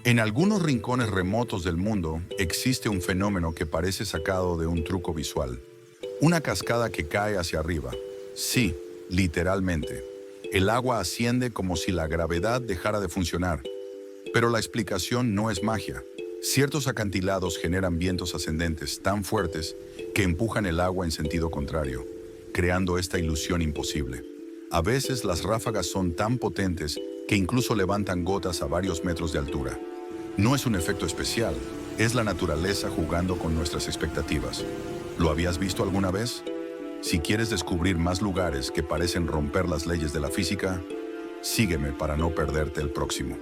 En algunos rincones remotos del mundo existe un fenómeno que parece sacado de un truco visual. Una cascada que cae hacia arriba. Sí, literalmente. El agua asciende como si la gravedad dejara de funcionar. Pero la explicación no es magia. Ciertos acantilados generan vientos ascendentes tan fuertes que empujan el agua en sentido contrario, creando esta ilusión imposible. A veces las ráfagas son tan potentes que incluso levantan gotas a varios metros de altura. No es un efecto especial, es la naturaleza jugando con nuestras expectativas. ¿Lo habías visto alguna vez? Si quieres descubrir más lugares que parecen romper las leyes de la física, sígueme para no perderte el próximo.